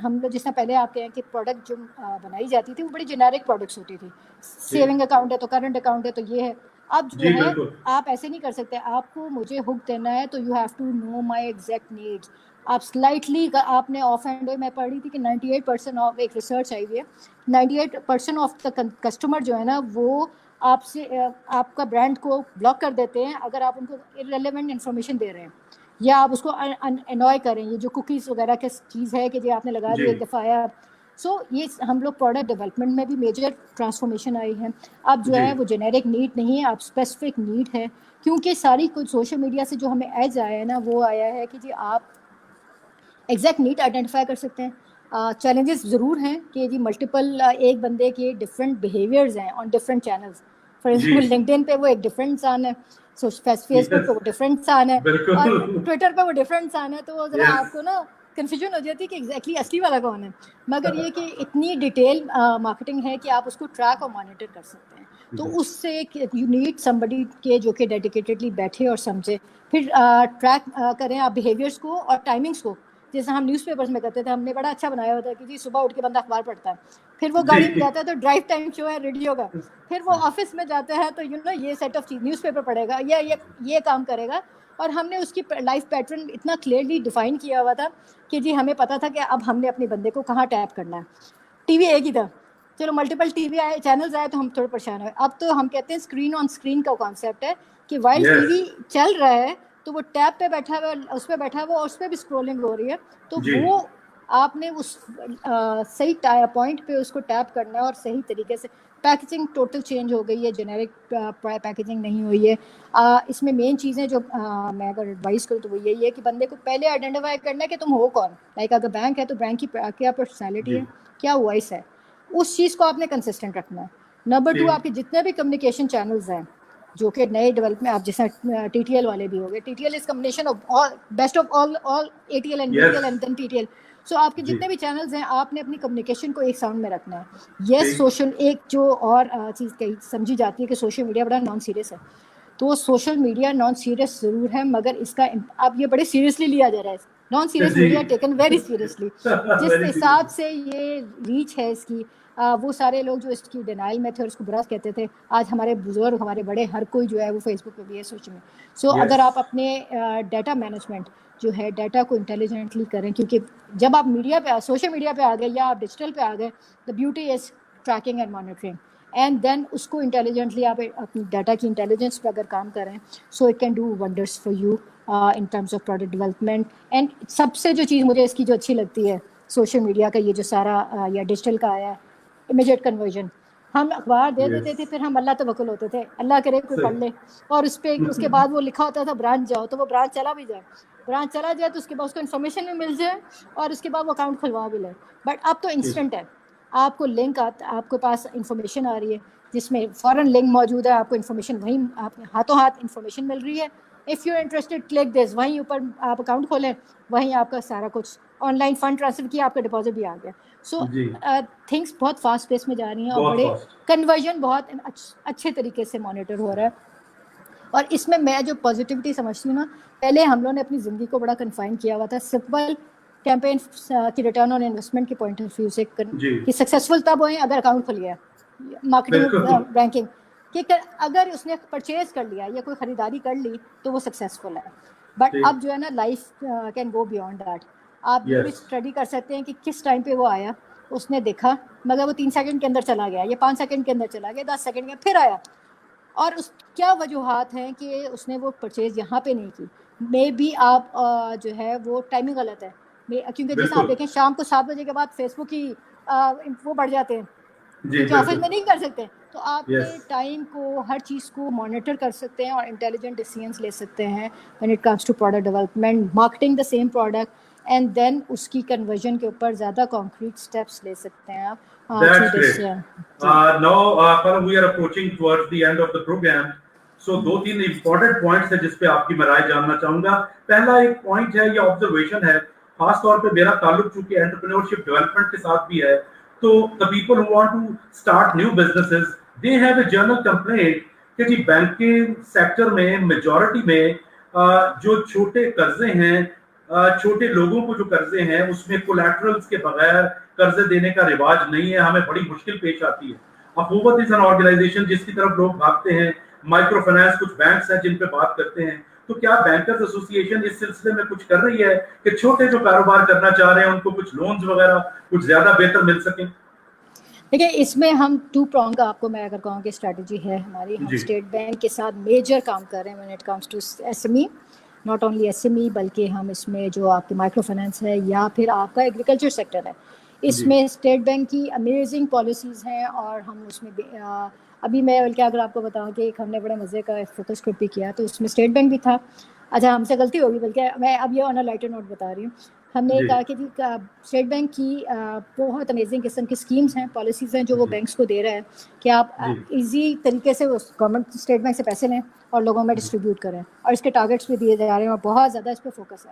ہم لوگ جس طرح پہلے آپ کہیں کہ پروڈکٹ جو بنائی جاتی تھی وہ بڑی جنیرک پروڈکٹس ہوتی تھی، سیونگ اکاؤنٹ ہے تو کرنٹ اکاؤنٹ ہے تو یہ ہے. اب جو ہے آپ ایسے نہیں کر سکتے، آپ کو مجھے ہک دینا ہے تو you have to know my exact needs. آپ سلائٹلی آپ نے آف اینڈ میں پڑھ رہی تھی کہ 98% آف، ایک ریسرچ آئی ہوئی ہے، 98% آف دا کسٹمر جو ہے نا وہ آپ سے آپ کا برانڈ کو بلاک کر دیتے ہیں اگر آپ ان کو ارریلیونٹ انفارمیشن دے رہے ہیں یا آپ اس کو انوائے کریں. یہ جو کوکیز وغیرہ کی چیز ہے کہ جو آپ نے لگا دی ایک دفعہ آیا. سو یہ ہم لوگ پروڈکٹ ڈیولپمنٹ میں بھی میجر ٹرانسفارمیشن آئی ہے. اب جو ہے وہ جنیرک نیڈ نہیں ہے، اب اسپیسیفک نیڈ ہے، کیونکہ ساری کچھ سوشل میڈیا سے جو ہمیں ایج آیا ہے نا وہ آیا ہے کہ جی آپ ایگزیکٹ نیڈ آئیڈینٹیفائی کر سکتے ہیں. چیلنجز ضرور ہیں کہ جی ملٹیپل ایک بندے کے ڈفرینٹ بیہیویئرز ہیں on different channels. For example LinkedIn پہ وہ ایک ڈفرینٹ انسان ہے، فیس بک پہ وہ ڈفرینٹ انسان ہے، اور ٹویٹر پہ وہ ڈفرینٹ انسان ہے. تو ذرا آپ کو نا کنفیوژن ہو جاتی ہے کہ ایگزیکٹلی اصلی والا کون ہے. مگر یہ کہ اتنی ڈیٹیل مارکیٹنگ ہے کہ آپ اس کو ٹریک اور مانیٹر کر سکتے ہیں. تو اس سے یو نیڈ سمبڈی کے جو کہ ڈیڈیکیٹڈلی بیٹھے اور سمجھے، پھر ٹریک کریں آپ بیہیویئرس کو اور ٹائمنگس کو. جیسے ہم نیوز پیپرز میں کرتے تھے، ہم نے بڑا اچھا بنایا ہوتا ہے کہ جی صبح اٹھ کے بندہ اخبار پڑھتا ہے، پھر وہ گاڑی میں جاتا ہے تو ڈرائیو ٹائم شو ہے ریڈیو کا، پھر وہ آفس میں جاتا ہے تو یہ سیٹ آف چیز نیوز پیپر پڑھے گا یا یہ کام کرے گا. اور ہم نے اس کی لائف پیٹرن اتنا کلیئرلی ڈیفائن کیا ہوا تھا کہ جی ہمیں پتا تھا کہ اب ہم نے اپنے بندے کو کہاں ٹیپ کرنا ہے. ٹی وی ایک ہی تھا, چلو ملٹیپل ٹی وی آئے, چینلز آئے تو ہم تھوڑے پریشان ہوئے. اب تو ہم کہتے ہیں اسکرین آن اسکرین کا کانسیپٹ ہے کہ وائل ٹی وی چل رہا ہے تو وہ ٹیب پہ بیٹھا ہوا, اس پہ بیٹھا ہوا, اس پہ بھی اسکرولنگ ہو رہی ہے, تو وہ آپ نے اس صحیح پوائنٹ پہ اس کو ٹیپ کرنا ہے اور صحیح طریقے سے. پیکیجنگ ٹوٹل چینج ہو گئی ہے, جنیرک پیکیجنگ نہیں ہوئی ہے. اس میں مین چیزیں جو میں اگر ایڈوائز کروں تو وہ یہی ہے کہ بندے کو پہلے آئیڈینٹیفائی کرنا ہے کہ تم ہو کون. لائک اگر بینک ہے تو بینک کی کیا پرسنالٹی ہے, کیا وائس ہے, اس چیز کو آپ نے کنسسٹنٹ رکھنا ہے. نمبر 2, آپ کے جتنے بھی کمیونیکیشن چینلز ہیں جو کہ نئے ڈیولپمنٹ, آپ جیسا ٹی ٹی ایل والے بھی ہو گئے, T T L is combination of best of all A T L and B T L and then T T L. So آپ کے جتنے بھی چینلز ہیں آپ نے اپنی کمیونیکیشن کو ایک ساؤنڈ میں رکھنا ہے. یس سوشل, ایک جو اور چیز سمجھی جاتی ہے کہ سوشل میڈیا بڑا نان سیریس ہے, تو سوشل میڈیا نان سیریس ضرور ہے, مگر اس کا اب یہ بڑے سیریسلی لیا جا رہا ہے. Non serious media taken very seriously. جس حساب سے یہ ریچ ہے اس کی, وہ سارے لوگ جو اس کی ڈینائل میں تھے اور اس کو برا کہتے تھے, آج ہمارے بزرگ, ہمارے بڑے, ہر کوئی جو ہے وہ فیس بک پہ بھی ہے, سوچ میں. سو اگر آپ اپنے ڈیٹا مینجمنٹ جو ہے ڈیٹا کو انٹیلیجنٹلی کریں, کیونکہ جب آپ میڈیا پہ, سوشل میڈیا پہ آ گئے یا آپ ڈیجیٹل پہ آ گئے, the beauty is tracking and monitoring, and then اس کو انٹیلیجنٹلی آپ اپنی ڈیٹا کی انٹیلیجنس پہ اگر کام کریں, so it can do wonders for you in terms of product development. And سب سے جو چیز مجھے اس کی جو اچھی لگتی ہے سوشل میڈیا کا, یہ جو سارا یا ڈیجیٹل کا آیا ہے, امیجیٹ کنورژن. ہم اخبار دے دیتے تھے, پھر ہم اللہ توکل ہوتے تھے, اللہ کرے کوئی پڑھ لے, اور اس پہ اس کے بعد وہ لکھا ہوتا تھا برانچ جاؤ, تو وہ برانچ چلا بھی جائے, برانچ چلا جائے تو اس کے بعد اس کو انفارمیشن بھی مل جائے اور اس کے بعد وہ اکاؤنٹ کھلوا بھی لے. بٹ اب تو انسٹنٹ ہے, آپ کو لنک آپ کے پاس انفارمیشن آ رہی ہے جس میں فوراً لنک موجود ہے, آپ کو انفارمیشن وہیں آپ ہاتھوں ہاتھ انفارمیشن مل رہی ہے. If you are interested click this, وہیں اوپر آپ اکاؤنٹ کھولیں, وہیں آپ کا سارا کچھ آن لائن فنڈ ٹرانسفر کیا, آپ کا ڈپازٹ بھی آ گیا. سو تھنگس بہت فاسٹ پیس میں جا رہی ہیں اور بڑے کنورژن بہت اچھے طریقے سے مانیٹر ہو رہا ہے. اور اس میں جو پازیٹیوٹی سمجھتی ہوں نا, پہلے ہم لوگوں نے اپنی زندگی کو بڑا کنفائن کیا ہوا تھا سمپل کیمپین کی ریٹرن آن انویسٹمنٹ کے پوائنٹ آف ویو سے, کہ سکسیزفل تب ہوئے اگر اکاؤنٹ کھل گیا, مارکیٹنگ رینکنگ, کہ اگر اس نے پرچیز کر لیا یا کوئی خریداری کر لی تو وہ سکسیزفل ہے. بٹ اب جو ہے نا, life can go beyond that. آپ یہ بھی اسٹڈی کر سکتے ہیں کہ کس ٹائم پہ وہ آیا, اس نے دیکھا, مگر وہ 3 سیکنڈ کے اندر چلا گیا, یا 5 سیکنڈ کے اندر چلا گیا, 10 سیکنڈ کے پھر آیا, اور اس کیا وجوہات ہیں کہ اس نے وہ پرچیز یہاں پہ نہیں کی. مے بی آپ جو ہے وہ ٹائمنگ غلط ہے, کیونکہ جیسے آپ دیکھیں شام کو 7 بجے کے بعد فیس بک ہی وہ بڑھ جاتے ہیں, کیونکہ آفس میں نہیں کر سکتے. تو آپ نے ٹائم کو, ہر چیز کو مانیٹر کر سکتے ہیں اور انٹیلیجنٹ ڈیسیژنس لے سکتے ہیں when it comes to product development, marketing the same product, and then اس کی کنورژن کے اوپر زیادہ concrete steps لے سکتے ہیں آپ. That's great. Now, Param, we are approaching towards the end of the program. So, 2-3 important points ہیں جس پہ آپ کی میں رائے جاننا چاہوں گا. پہلا ایک پوائنٹ ہے یا آبزرویشن ہے, خاص طور پہ میرا تعلق چونکہ انٹرپرینورشپ ڈیولپمنٹ کے ساتھ بھی ہے, تو the people who want to start new businesses, they have a general complaint کہ جی بینکنگ سیکٹر میں میجورٹی میں جو چھوٹے قرضے ہیں, چھوٹے لوگوں کو جو قرضے ہیں, اس میں کولیٹرلز کے بغیر قرضے دینے کا رواج نہیں ہے, ہمیں بڑی مشکل پیش آتی ہے. اخوت از این آرگنائزیشن جس کی طرف لوگ بھاگتے ہیں, مائکرو فائنانس کچھ بینکس ہیں جن پہ بات کرتے ہیں. تو کیا بینکرز ایسوسی ایشن اس سلسلے میں کچھ کر رہی ہے کہ چھوٹے جو کاروبار کرنا چاہ رہے ہیں ان کو کچھ لونز وغیرہ کچھ زیادہ بہتر مل سکیں؟ دیکھیں, اس میں ہم 2 پرونگ آپ کو میں اگر کہوں کہ اسٹریٹجی ہے ہماری. ہم اسٹیٹ بینک کے ساتھ میجر کام کر رہے ہیں when it comes to SME, not only SME بلکہ ہم اس میں جو آپ کے مائکرو فائنانس ہے یا پھر آپ کا ایگریکلچر سیکٹر ہے, اس میں اسٹیٹ بینک کی امیزنگ پالیسیز ہیں. اور ہم اس میں ابھی میں بلکہ اگر آپ کو بتاؤں کہ ایک ہم نے بڑے مزے کا فوکس گروپ بھی کیا, تو اس میں اسٹیٹ بینک بھی تھا. اچھا, ہم سے غلطی ہوگی, بلکہ میں اب یہ آن اے لائٹر نوٹ بتا رہی ہوں. ہم نے کہا کہ جی اسٹیٹ بینک کی بہت امیزنگ قسم کی اسکیمز ہیں, پالیسیز ہیں جو وہ بینکس کو دے رہا ہے کہ آپ ایزی طریقے سے گورنمنٹ اسٹیٹ بینک سے پیسے لیں اور لوگوں میں ڈسٹریبیوٹ کریں, اور اس کے ٹارگیٹس بھی دیے جا رہے ہیں اور بہت زیادہ اس پہ فوکس ہے,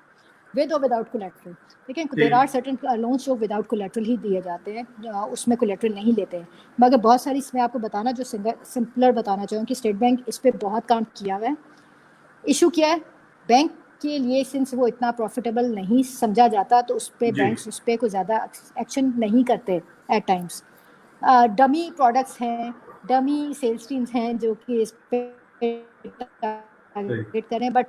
ود اور وداؤٹ کولیٹرل. لیکن دیر آر سرٹن لونس جو وداؤٹ کولیٹرل ہی دیے جاتے ہیں, اس میں کولیٹرل نہیں لیتے ہیں. مگر بہت ساری اس میں آپ کو بتانا جو سمپلر بتانا چاہوں کہ اسٹیٹ بینک اس پہ بہت کام کیا ہوا ہے. ایشو کیا ہے, بینک کے لیے سنس وہ اتنا پروفیٹیبل نہیں سمجھا جاتا, تو اس پہ بینکس اس پہ کوئی زیادہ ایکشن نہیں کرتے ایٹ ٹائمس. ڈمی پروڈکٹس ہیں, ڈمی سیلس ٹیمز ہیں جو کہ اس پہ ٹارگیٹ کریں, but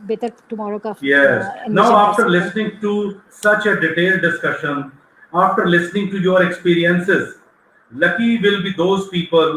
better tomorrow ka now after listening to such a detailed discussion, after listening to your experiences, lucky will be those people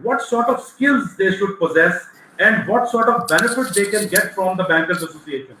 what sort of skills they should possess and what sort of benefit they can get from the bankers association.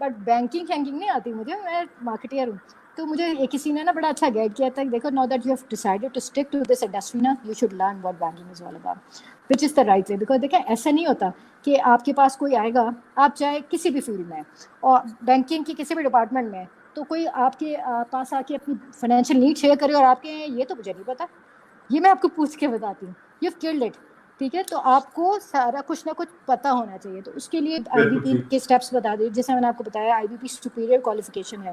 But banking نہیں آتی مجھے, میں مارکیٹر ہوں. تو مجھے کسی نے نا بڑا اچھا گائڈ کیا تھا, دیکھو now that you have decided to stick to this industry نا, you should learn what banking is all about, which is the right way. Because دیکھیں ایسا نہیں ہوتا کہ آپ کے پاس کوئی آئے گا, آپ چاہے کسی بھی فیلڈ میں اور بینکنگ کی کسی بھی ڈپارٹمنٹ میں, تو کوئی آپ کے پاس آ کے اپنی فائنینشیل نیڈ شیئر کرے اور آپ کے یہ تو مجھے نہیں پتا, یہ میں آپ کو پوچھ کے بتاتی ہوں, یو ہیو کلڈ اٹ. ٹھیک ہے, تو آپ کو سارا کچھ نہ کچھ پتہ ہونا چاہیے. تو اس کے لیے آئی بی پی کے اسٹیپس بتا دیں, جیسے میں نے آپ کو بتایا I B P superior qualification ہے,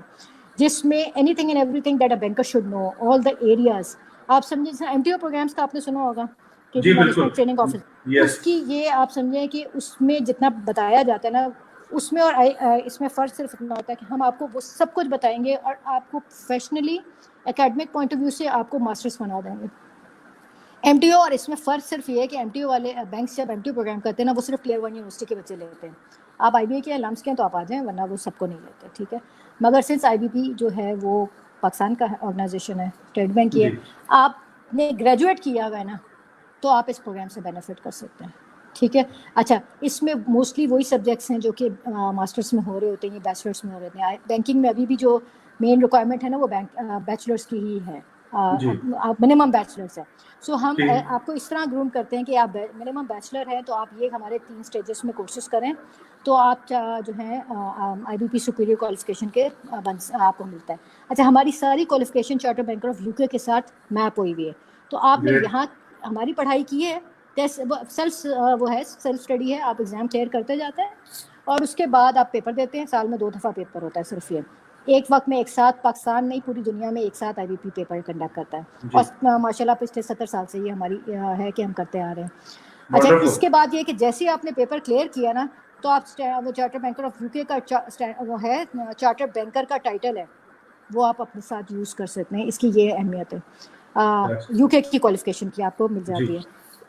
جس میں anything and everything that a banker should know, all the areas. آپ سمجھیں جیسے ایم ٹی او پروگرامس کا آپ نے سنا ہوگا کہ جی مینجمنٹ ٹریننگ آفس, اس کی یہ آپ سمجھیں کہ اس میں جتنا بتایا جاتا ہے نا, اس میں اور اس میں فرق صرف اتنا ہوتا ہے کہ ہم آپ کو وہ سب کچھ بتائیں گے اور آپ کو professionally academic point of view سے آپ کو ماسٹرس بنا دیں گے. ایم ٹی او, اور اس میں فرق صرف یہ ہے کہ ایم ٹی او والے بینکس جب ایم ٹی او پروگرام کرتے ہیں نا, وہ صرف پلیئر 1 یونیورسٹی کے بچے لیتے ہیں. آپ آئی بی اے کے لمس کے ہیں تو آپ آ جائیں, ورنہ وہ سب کو نہیں لیتے. ٹھیک ہے, مگر سنس آئی بی پی جو ہے وہ پاکستان کا آرگنائزیشن ہے, اسٹیٹ بینک کی ہے, آپ نے گریجویٹ کیا ہوا ہے نا, تو آپ اس پروگرام سے بینیفٹ کر سکتے ہیں. ٹھیک ہے, اچھا اس میں موسٹلی وہی سبجیکٹس ہیں جو کہ ماسٹرس میں ہو رہے ہوتے ہیں یا بیچلرس میں ہو رہے ہیں. بینکنگ میں ابھی بھی جو مین ریکوائرمنٹ ہے نا وہ بیچلرس کی ہی ہے, منیمم بیچلرس ہے. سو ہم آپ کو اس طرح گروم کرتے ہیں کہ آپ منیمم بیچلر ہیں تو آپ یہ ہمارے 3 اسٹیجز میں کورسز کریں, تو آپ جو ہیں آئی بی پی سپیریئر کوالیفیکیشن کے آپ کو ملتا ہے. اچھا, ہماری ساری qualification charter banker of you کے ساتھ میپ ہوئی ہوئی ہے. تو آپ نے یہاں ہماری پڑھائی کی ہے, سیلف وہ ہے سیلف اسٹڈی ہے, آپ ایگزام کلیئر کرتے جاتے ہیں اور اس کے بعد آپ پیپر دیتے ہیں. سال میں 2 دفعہ پیپر ہوتا ہے صرف, یہ ایک وقت میں ایک ساتھ, پاکستان نہیں پوری دنیا میں ایک ساتھ آئی بی پی پیپر کنڈکٹ کرتا ہے. اور ماشاء اللہ پچھلے 70 سال سے یہ ہماری ہے کہ ہم کرتے آ رہے ہیں. اچھا, اس کے بعد یہ کہ جیسے آپ نے پیپر کلیئر کیا نا, تو آپ وہ چارٹر بینکر آف یو کے کا وہ ہے چارٹر بینکر کا ٹائٹل ہے, وہ آپ اپنے ساتھ یوز کر سکتے ہیں. اس کی یہ اہمیت ہے, یو کے کی کوالیفیکیشن کی آپ کو مل جاتی ہے.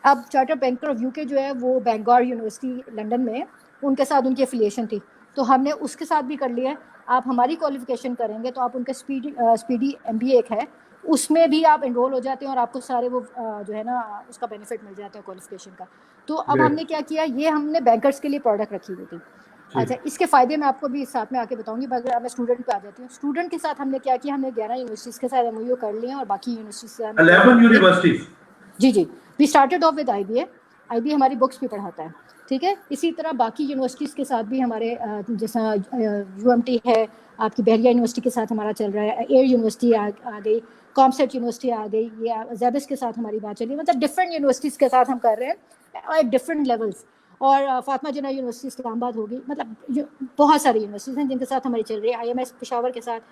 اب چارٹر بینکر آف یو کے جو ہے وہ بینگور یونیورسٹی لنڈن میں, ان کے ساتھ ان کی افیلیشن تھی, تو ہم نے اس کے ساتھ بھی کر لیا ہے. آپ ہماری کوالیفیکیشن کریں گے تو آپ ان کا اسپیڈی ایم بی اے ایک ہے, اس میں بھی آپ انرول ہو جاتے ہیں اور آپ کو سارے وہ جو ہے نا اس کا بینیفٹ مل جاتا ہے کوالیفیکیشن کا. تو اب ہم نے کیا کیا, یہ ہم نے بینکرس کے لیے پروڈکٹ رکھی ہوئی تھی. اچھا, اس کے فائدے میں آپ کو بھی ساتھ میں آ کے بتاؤں گی, مگر میں اسٹوڈنٹ پہ آ جاتی ہوں. اسٹوڈنٹ کے ساتھ ہم نے کیا کیا, ہم نے 11 یونیورسٹیز کے ساتھ ایم او یو کر لیے اور باقی یونیورسٹیز سے 11 یونیورسٹیز. جی we started off with I B A. I B A ہماری بکس بھی پڑھاتا ہے. ٹھیک ہے, اسی طرح باقی یونیورسٹیز کے ساتھ بھی ہمارے جیسا یو ایم ٹی ہے آپ کی, بحریہ یونیورسٹی کے ساتھ ہمارا چل رہا ہے, ایئر یونیورسٹی آ گئی, کامسیٹ یونیورسٹی آ گئی, یہ زیبس کے ساتھ ہماری بات چلی. مطلب ڈفرینٹ یونیورسٹیز کے ساتھ ہم کر رہے ہیں اور ڈفرینٹ لیولس. اور فاطمہ جناح یونیورسٹی اسلام آباد ہوگی, مطلب بہت ساری یونیورسٹیز ہیں جن کے ساتھ ہماری چل رہی ہے. آئی ایم ایس پشاور کے ساتھ,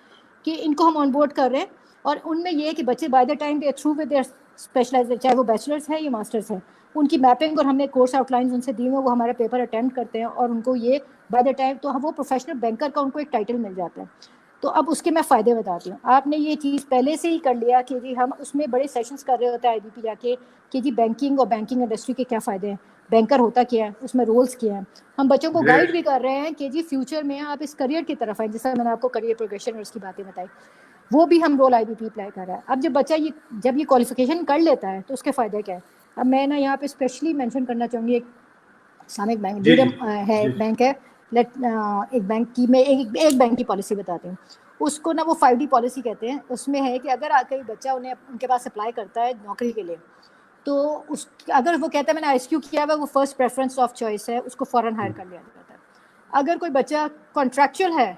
کہ ان کو ہم آن بورڈ کر رہے ہیں. اور ان میں یہ ہے کہ بچے by the time they through with their specialise, چاہے وہ بیچلرس ہے یا ماسٹرس ہے, ان کی میپنگ اور ہم نے کورس آؤٹ لائنز ان سے دی ہوئے, وہ ہمارا پیپر اٹیمپٹ کرتے ہیں اور ان کو یہ بائی دا ٹائم تو وہ پروفیشنل بینکر کا ان کو ایک ٹائٹل مل جاتا ہے. تو اب اس کے میں فائدے بتاتی ہوں. آپ نے یہ چیز پہلے سے ہی کر لیا کہ جی ہم اس میں بڑے سیشنز کر رہے ہوتے ہیں آئی بی پی جا کے, کہ جی بینکنگ اور بینکنگ انڈسٹری کے کیا فائدے ہیں, بینکر ہوتا کیا ہے, اس میں رولس کیا ہیں. ہم بچوں کو گائیڈ بھی کر رہے ہیں کہ جی فیوچر میں آپ اس کریئر کی طرف آئیں, جیسا میں نے آپ کو کریئر پروگریشن اور اس کی باتیں بتائی, وہ بھی ہم رول آئی بی پی اپلائی کر رہا ہے. اب جب بچہ جب یہ کوالیفیکیشن کر لیتا ہے تو اس کے فائدے کیا ہے. اب میں نا یہاں پہ اسپیشلی مینشن کرنا چاہوں گی, ایک اسلامک بینک ڈیڈم ہے, بینک ہے, ایک بینک کی میں ایک بینک کی پالیسی بتاتی ہوں. اس کو نا وہ 5D پالیسی کہتے ہیں. اس میں ہے کہ اگر کوئی بچہ ان کے پاس اپلائی کرتا ہے نوکری کے لیے, تو اگر وہ کہتا ہے میں نے آئی ایس کیو کیا ہوا, وہ فرسٹ پریفرنس آف چوائس ہے, اس کو فوراً ہائر کر لیا جاتا ہے. اگر کوئی بچہ کانٹریکچوئل ہے,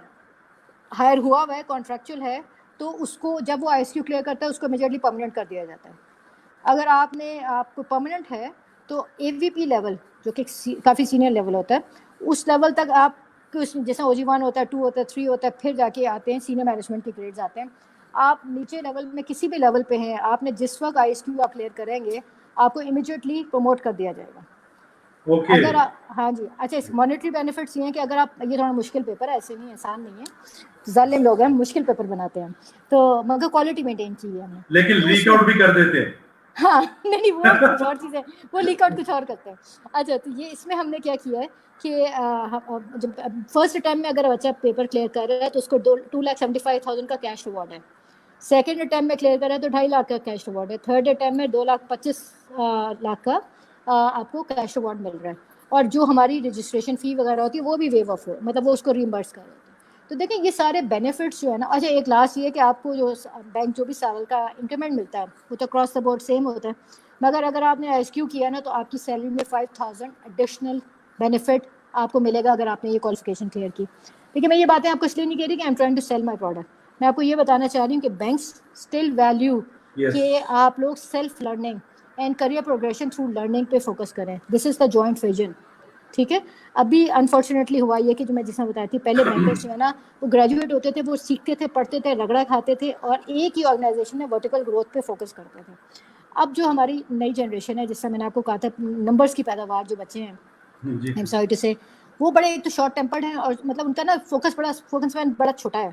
ہائر ہوا ہے کانٹریکچوئل ہے, تو اس کو جب وہ آئی ایس کیو کلیئر کرتا ہے اس کو امیڈیٹلی پرماننٹ کر دیا جاتا ہے. اگر آپ کو پرماننٹ ہے تو اے وی پی لیول, جو کہ کافی سینئر لیول ہوتا ہے, اس لیول تک آپ جیسا او جی 1 ہوتا ہے, 2 ہوتا ہے, 3 ہوتا ہے, پھر جا کے آتے ہیں سینئر مینجمنٹ کے گریڈز آتے ہیں. آپ نیچے لیول میں کسی بھی لیول پہ ہیں, آپ نے جس وقت آئی ایس کیو آپ کلیئر کریں گے, آپ کو امیڈیٹلی پروموٹ کر دیا جائے گا. اگر ہاں جی. اچھا, اس مانیٹری بینیفٹس یہ ہیں کہ اگر آپ, یہ تھوڑا مشکل پیپر ہے, ایسے نہیں آسان نہیں ہے, ظالم لوگ ہیں, مشکل پیپر بناتے ہیں, تو مگر کوالٹی مینٹین کی ہے ہم نے, لیکن لیک آؤٹ بھی کر دیتے ہیں. ہاں نہیں وہ کچھ اور چیز ہے, وہ لیک آؤٹ کچھ اور کرتے ہیں. اچھا, تو یہ اس میں ہم نے کیا کیا ہے کہ جب فرسٹ اٹیمپٹ میں اگر بچہ پیپر کلیئر کر رہا ہے تو اس کو 2,75,000 کا کیش ریوارڈ ہے. سیکنڈ اٹیمپٹ میں کلیئر کر رہا ہے تو 2.5 لاکھ کا کیش ریوارڈ ہے. تھرڈ اٹیمپٹ میں 2,25,000 کا آپ کو کیش ریوارڈ مل رہا ہے. اور جو ہماری رجسٹریشن فی وغیرہ ہوتی ہے وہ بھی ویو آف ہو, مطلب وہ اس کو ریمبرس کر رہے ہیں. تو دیکھیں یہ سارے بینیفٹس جو ہے نا. اچھا ایک لاسٹ یہ کہ آپ کو جو بینک جو بھی سال کا انکریمنٹ ملتا ہے وہ تو اکراس دا بورڈ سیم ہوتا ہے, مگر اگر آپ نے ایس کیو کیا نا تو آپ کی سیلری میں 5000 ایڈیشنل بینیفٹ آپ کو ملے گا اگر آپ نے یہ کوالیفیکیشن کلیئر کی. دیکھیے میں یہ باتیں آپ کو اس لیے نہیں کہہ رہی کہ I am trying to sell my product, میں آپ کو یہ بتانا چاہ رہی ہوں کہ بینکس اسٹل ویلیو کہ آپ لوگ self learning and career progression through learning پہ فوکس کریں. دس از دا جوائنٹ ویژن. ٹھیک ہے, ابھی انفارچونیٹلی ہوا یہ کہ جو میں جس میں بتائی تھی پہلے بینکرس جو ہے نا وہ گریجویٹ ہوتے تھے, وہ سیکھتے تھے, پڑھتے تھے, رگڑا کھاتے تھے اور ایک ہی آرگنائزیشن میں ورٹیکل گروتھ پہ فوکس کرتے تھے. اب جو ہماری نئی جنریشن ہے, جس سے میں نے آپ کو کہا تھا نمبرس کی پیداوار جو بچے ہیں ایم سوری ٹو سے, وہ بڑے ایک تو شارٹ ٹیمپرڈ ہیں اور مطلب ان کا نا فوکس مین بڑا چھوٹا ہے.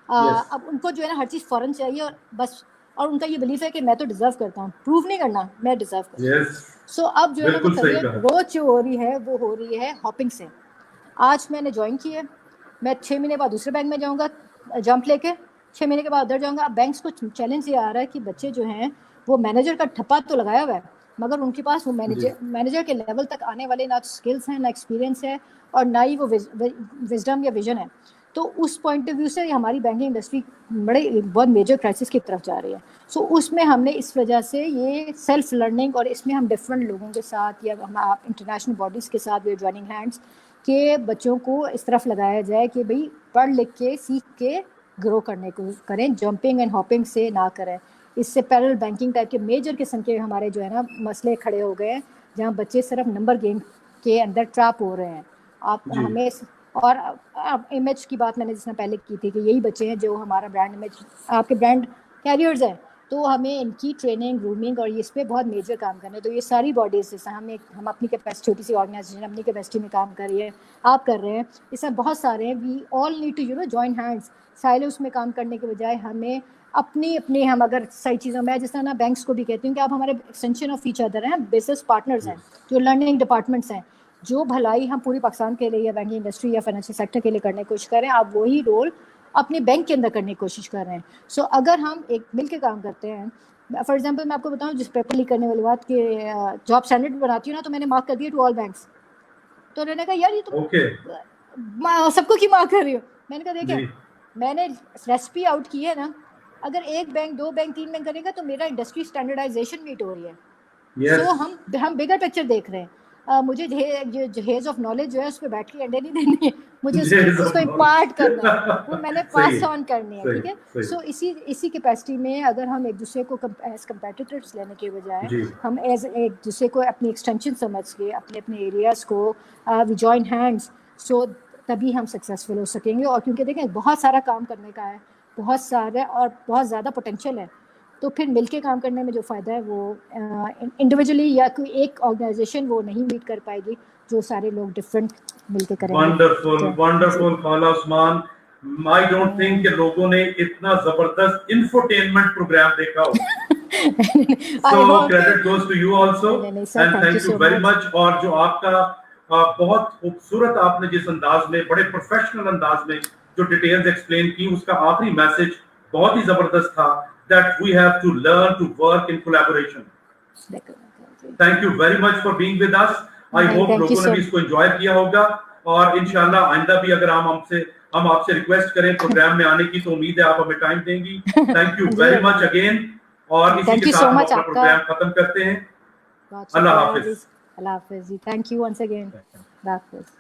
اب ان کو جو ہے نا ہر چیز فوراً چاہیے اور بس, اور ان کا یہ بلیف ہے کہ میں تو ڈیزرو کرتا ہوں, پروو نہیں کرنا, میں ڈیزرو کرتا ہوں. سو اب جو ہے نا وہ کریئر گروتھ جو ہو رہی ہے وہ ہو رہی ہے ہاپنگ سے. آج میں نے جوائن کی ہے, میں 6 مہینے بعد دوسرے بینک میں جاؤں گا جمپ لے کے, 6 مہینے کے بعد ادھر جاؤں گا. اب بینکس کو چیلنج یہ آ رہا ہے کہ بچے جو ہیں وہ مینیجر کا ٹھپا تو لگایا ہوا ہے, مگر ان کے پاس وہ مینیجر کے لیول تک آنے والے نہ اسکلس ہیں, نہ ایکسپیرینس ہے, اور نہ ہی وہ وزڈم یا ویژن ہے. تو اس پوائنٹ آف ویو سے ہماری بینکنگ انڈسٹری بہت میجر کرائسس کی طرف جا رہی ہے. سو اس میں ہم نے اس وجہ سے یہ سیلف لرننگ, اور اس میں ہم ڈفرینٹ لوگوں کے ساتھ یا ہم انٹرنیشنل باڈیز کے ساتھ وی آر جوائننگ ہینڈس کہ بچوں کو اس طرف لگایا جائے کہ بھئی پڑھ لکھ کے سیکھ کے گرو کرنے کو کریں, جمپنگ اینڈ ہاپنگ سے نہ کریں. اس سے پیرل بینکنگ ٹائپ کے میجر قسم کے ہمارے جو ہے نا مسئلے کھڑے ہو گئے ہیں, جہاں بچے صرف نمبر گیم کے اندر ٹریپ ہو رہے ہیں. آپ ہمیں اور امیج کی بات میں نے جس میں پہلے کی تھی کہ یہی بچے ہیں جو ہمارا برانڈ امیج آپ کے برانڈ کیریئرز ہیں, تو ہمیں ان کی ٹریننگ گرومنگ اور اس پہ بہت میجر کام کرنا ہے. تو یہ ساری باڈیز جیسے ہم اپنی کیپیسٹی, چھوٹی سی آرگنائزیشن اپنی کیپیسٹی میں کام کر رہی ہے, آپ کر رہے ہیں, اس میں بہت سارے ہیں. We all need to join hands. Silos میں کام کرنے کے بجائے ہمیں اپنی ہم اگر صحیح چیزوں میں جس طرح نا بینکس کو بھی کہتی ہوں کہ آپ ہمارے ایکسٹینشن آف ایچ ادر ہیں, بزنس پارٹنرز ہیں, جو لرننگ ڈپارٹمنٹس ہیں. جو بھلائی ہم پوری پاکستان کے لیے یا بینکنگ انڈسٹری یا فائنینشیل سیکٹر کے لیے کرنے کی کوشش کریں, آپ وہی رول اپنے بینک کے اندر کرنے کی کوشش کر رہے ہیں. سو اگر ہم ایک مل کے کام کرتے ہیں, فار ایگزامپل میں آپ کو بتاؤں جس پیپر لیک کرنے والی بات کہ جاب اسٹینڈرڈ بناتی ہوں نا, تو میں نے مارک کر دیا ٹو آل بینکس. تو انہوں نے کہا یار یہ تو سب کو کی مارک کر رہی ہو. میں نے کہا دیکھیں میں نے ریسپی آؤٹ کی ہے نا, اگر ایک بینک 2 بینک 3 بینک کرے گا تو میرا انڈسٹری اسٹینڈرڈائزیشن میٹ ہو رہی ہے. سو ہم بگر پکچر دیکھ رہے ہیں. مجھے جہیز آف نالج جو ہے اس پہ بیٹھ کے انڈے نہیں دینے, مجھے اس کو امپارٹ کرنا ہے, وہ میں نے پاس آن کرنی ہے. ٹھیک ہے, سو اسی کیپیسٹی میں اگر ہم ایک دوسرے کو ایز کمپیٹیٹرز لینے کے بجائے ہم ایز ایک دوسرے کو اپنی ایکسٹینشن سمجھ کے اپنے ایریاز کو وی جوائن ہینڈس, سو تبھی ہم سکسیزفل ہو سکیں گے. اور کیونکہ دیکھیں بہت سارا کام کرنے کا ہے, بہت سارا اور بہت زیادہ پوٹینشیل ہے, تو پھر مل کے کام کرنے میں جو فائدہ ہے وہ انڈیویجولی یا کوئی ایک آرگنائزیشن وہ نہیں میٹ کر پائے گی جو سارے لوگ ڈفرینٹ مل کے کریں گے. ونڈرفل خالہ عثمان. I don't think کہ لوگوں نے اتنا زبردست انفوٹینمنٹ پروگرام دیکھا ہو. So credit goes to you also and thank you very much. اور جو آپ کا بہت خوبصورت آپ نے جس انداز میں بڑے پروفیشنل انداز میں جو ڈیٹیلز ایکسپلین کی, اس کا آخری میسج بہت ہی زبردست تھا that we have to learn to work in collaboration. Thank you very much for being with us. I hope لوگوں نے بھی اس کو انجوائے کیا ہوگا, اور انشاءاللہ آئندہ بھی اگر ہم آپ سے ریکویسٹ کریں پروگرام میں آنے کی تو امید ہے آپ ہمیں ٹائم دیں گی. Thank you very much again, اور اسی کے ساتھ ہم اپنا پروگرام ختم کرتے ہیں. اللہ حافظ. اللہ حافظ جی. Thank you once again. اللہ حافظ.